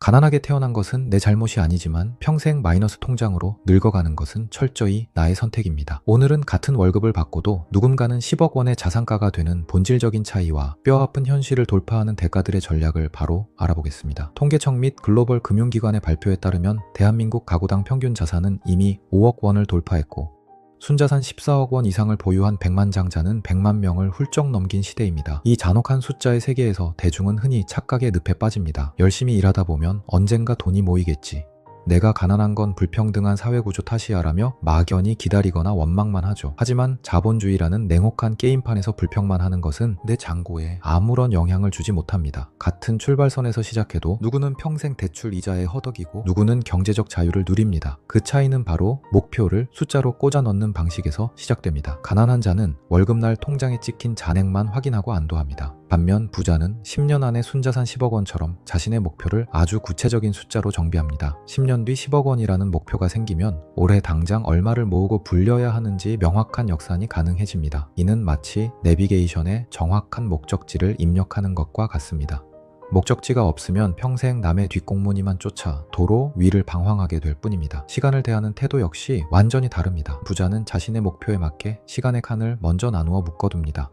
가난하게 태어난 것은 내 잘못이 아니지만 평생 마이너스 통장으로 늙어가는 것은 철저히 나의 선택입니다. 오늘은 같은 월급을 받고도 누군가는 10억 원의 자산가가 되는 본질적인 차이와 뼈아픈 현실을 돌파하는 대가들의 전략을 바로 알아보겠습니다. 통계청 및 글로벌 금융기관의 발표에 따르면 대한민국 가구당 평균 자산은 이미 5억 원을 돌파했고 순자산 14억 원 이상을 보유한 백만장자는 100만 명을 훌쩍 넘긴 시대입니다. 이 잔혹한 숫자의 세계에서 대중은 흔히 착각의 늪에 빠집니다. 열심히 일하다 보면 언젠가 돈이 모이겠지. 내가 가난한 건 불평등한 사회구조 탓이야라며 막연히 기다리거나 원망만 하죠. 하지만 자본주의라는 냉혹한 게임판에서 불평만 하는 것은 내 잔고에 아무런 영향을 주지 못합니다. 같은 출발선에서 시작해도 누구는 평생 대출 이자에 허덕이고 누구는 경제적 자유를 누립니다. 그 차이는 바로 목표를 숫자로 꽂아 넣는 방식에서 시작됩니다. 가난한 자는 월급날 통장에 찍힌 잔액만 확인하고 안도합니다. 반면 부자는 10년 안에 순자산 10억 원처럼 자신의 목표를 아주 구체적인 숫자로 정비합니다. 10년 뒤 10억 원이라는 목표가 생기면 올해 당장 얼마를 모으고 불려야 하는지 명확한 역산이 가능해집니다. 이는 마치 내비게이션에 정확한 목적지를 입력하는 것과 같습니다. 목적지가 없으면 평생 남의 뒷공무니만 쫓아 도로 위를 방황하게 될 뿐입니다. 시간을 대하는 태도 역시 완전히 다릅니다. 부자는 자신의 목표에 맞게 시간의 칸을 먼저 나누어 묶어둡니다.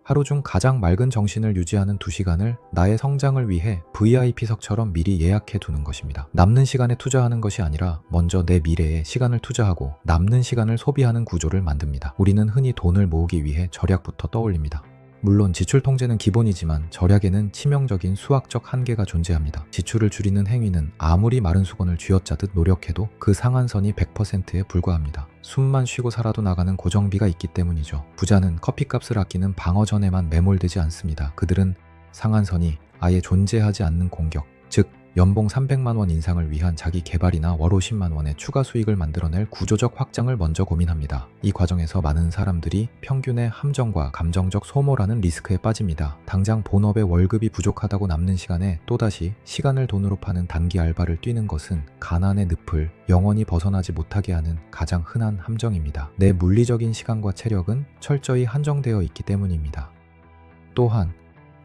하루 중 가장 맑은 정신을 유지하는 2시간을 나의 성장을 위해 VIP석처럼 미리 예약해 두는 것입니다. 남는 시간에 투자하는 것이 아니라 먼저 내 미래에 시간을 투자하고 남는 시간을 소비하는 구조를 만듭니다. 우리는 흔히 돈을 모으기 위해 절약부터 떠올립니다. 물론 지출 통제는 기본이지만 절약에는 치명적인 수학적 한계가 존재합니다. 지출을 줄이는 행위는 아무리 마른 수건을 쥐어짜듯 노력해도 그 상한선이 100%에 불과합니다. 숨만 쉬고 살아도 나가는 고정비가 있기 때문이죠. 부자는 커피값을 아끼는 방어전에만 매몰되지 않습니다. 그들은 상한선이 아예 존재하지 않는 공격, 즉 연봉 300만 원 인상을 위한 자기 개발이나 월 50만 원의 추가 수익을 만들어낼 구조적 확장을 먼저 고민합니다. 이 과정에서 많은 사람들이 평균의 함정과 감정적 소모라는 리스크에 빠집니다. 당장 본업의 월급이 부족하다고 남는 시간에 또다시 시간을 돈으로 파는 단기 알바를 뛰는 것은 가난의 늪을 영원히 벗어나지 못하게 하는 가장 흔한 함정입니다. 내 물리적인 시간과 체력은 철저히 한정되어 있기 때문입니다. 또한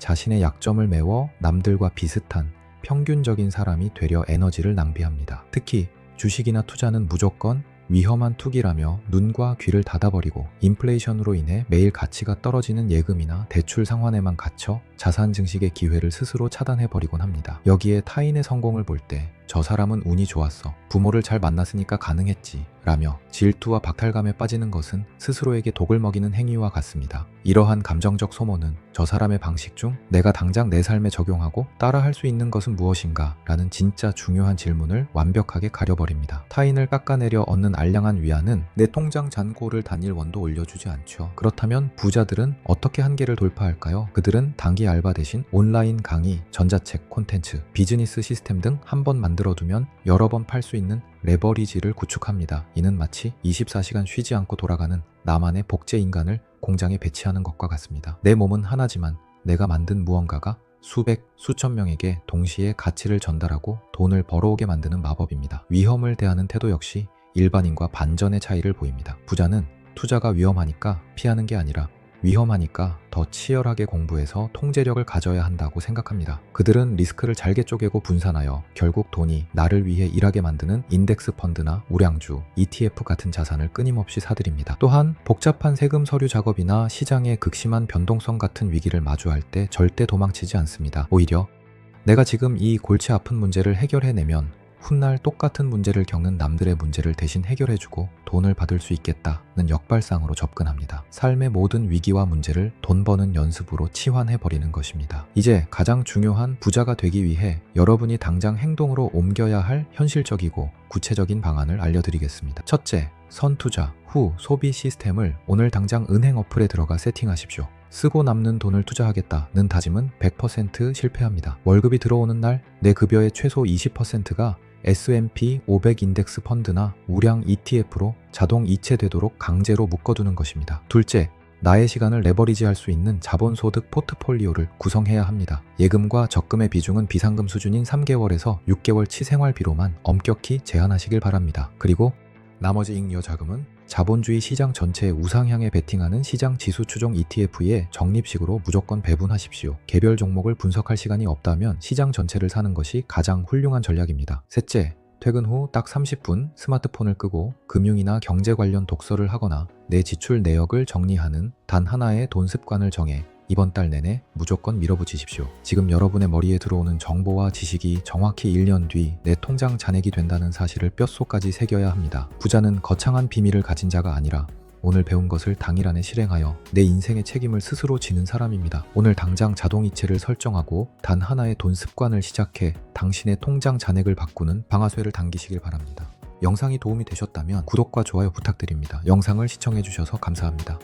자신의 약점을 메워 남들과 비슷한 평균적인 사람이 되려 에너지를 낭비합니다. 특히 주식이나 투자는 무조건 위험한 투기라며 눈과 귀를 닫아버리고 인플레이션으로 인해 매일 가치가 떨어지는 예금이나 대출 상환에만 갇혀 자산 증식의 기회를 스스로 차단해버리곤 합니다. 여기에 타인의 성공을 볼 때 저 사람은 운이 좋았어, 부모를 잘 만났으니까 가능했지 라며 질투와 박탈감에 빠지는 것은 스스로에게 독을 먹이는 행위와 같습니다. 이러한 감정적 소모는 저 사람의 방식 중 내가 당장 내 삶에 적용하고 따라할 수 있는 것은 무엇인가 라는 진짜 중요한 질문을 완벽하게 가려버립니다. 타인을 깎아내려 얻는 알량한 위안은 내 통장 잔고를 단일 원도 올려주지 않죠. 그렇다면 부자들은 어떻게 한계를 돌파할까요? 그들은 단기 알바 대신 온라인 강의, 전자책, 콘텐츠, 비즈니스 시스템 등 한 번 만들어두면 여러 번 팔 수 있는 레버리지를 구축합니다. 이는 마치 24시간 쉬지 않고 돌아가는 나만의 복제 인간을 공장에 배치하는 것과 같습니다. 내 몸은 하나지만 내가 만든 무언가가 수백, 수천 명에게 동시에 가치를 전달하고 돈을 벌어오게 만드는 마법입니다. 위험을 대하는 태도 역시 일반인과 반전의 차이를 보입니다. 부자는 투자가 위험하니까 피하는 게 아니라 위험하니까 더 치열하게 공부해서 통제력을 가져야 한다고 생각합니다. 그들은 리스크를 잘게 쪼개고 분산하여 결국 돈이 나를 위해 일하게 만드는 인덱스 펀드나 우량주, ETF 같은 자산을 끊임없이 사들입니다. 또한 복잡한 세금 서류 작업이나 시장의 극심한 변동성 같은 위기를 마주할 때 절대 도망치지 않습니다. 오히려 내가 지금 이 골치 아픈 문제를 해결해내면 훗날 똑같은 문제를 겪는 남들의 문제를 대신 해결해주고 돈을 받을 수 있겠다는 역발상으로 접근합니다. 삶의 모든 위기와 문제를 돈 버는 연습으로 치환해버리는 것입니다. 이제 가장 중요한 부자가 되기 위해 여러분이 당장 행동으로 옮겨야 할 현실적이고 구체적인 방안을 알려드리겠습니다. 첫째, 선투자 후 소비 시스템을 오늘 당장 은행 어플에 들어가 세팅하십시오. 쓰고 남는 돈을 투자하겠다는 다짐은 100% 실패합니다. 월급이 들어오는 날 내 급여의 최소 20%가 S&P 500 인덱스 펀드나 우량 ETF로 자동 이체되도록 강제로 묶어두는 것입니다. 둘째, 나의 시간을 레버리지할 수 있는 자본소득 포트폴리오를 구성해야 합니다. 예금과 적금의 비중은 비상금 수준인 3개월에서 6개월 치생활비로만 엄격히 제한하시길 바랍니다. 그리고 나머지 잉여 자금은 자본주의 시장 전체에 우상향에 베팅하는 시장 지수 추종 ETF에 적립식으로 무조건 배분하십시오. 개별 종목을 분석할 시간이 없다면 시장 전체를 사는 것이 가장 훌륭한 전략입니다. 셋째, 퇴근 후 딱 30분 스마트폰을 끄고 금융이나 경제 관련 독서를 하거나 내 지출 내역을 정리하는 단 하나의 돈 습관을 정해 이번 달 내내 무조건 밀어붙이십시오. 지금 여러분의 머리에 들어오는 정보와 지식이 정확히 1년 뒤 내 통장 잔액이 된다는 사실을 뼛속까지 새겨야 합니다. 부자는 거창한 비밀을 가진 자가 아니라 오늘 배운 것을 당일 안에 실행하여 내 인생의 책임을 스스로 지는 사람입니다. 오늘 당장 자동이체를 설정하고 단 하나의 돈 습관을 시작해 당신의 통장 잔액을 바꾸는 방아쇠를 당기시길 바랍니다. 영상이 도움이 되셨다면 구독과 좋아요 부탁드립니다. 영상을 시청해주셔서 감사합니다.